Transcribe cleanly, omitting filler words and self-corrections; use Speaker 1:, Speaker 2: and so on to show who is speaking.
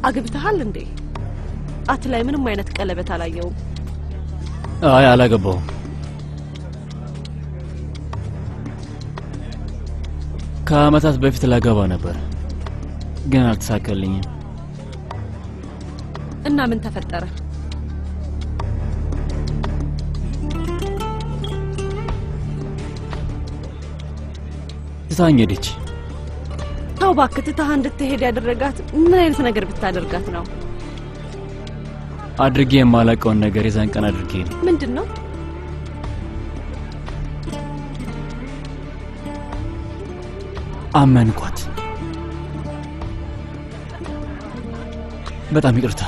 Speaker 1: አግብተሃል እንዴ? አትላይ ምንም አይነት ቀለበት አላየውም።
Speaker 2: አይ አላገባውም። ከአመታት በፊት ላገባ ነበር ግን አልተሳካልኝም።
Speaker 1: እና ምን ተፈጠረ?
Speaker 2: ትታኝ ሄደች።
Speaker 1: ተው እባክህ፣ ትታህ እንድትሄድ ያደረጋት ምን አይነት ነገር ብታደርጋት ነው?
Speaker 2: አድርጌ የማላውቀውን ነገር የዛን ቀን አድርጌ ነው።
Speaker 1: ምንድነው?
Speaker 2: አመንኳት። በጣም ይቅርታ።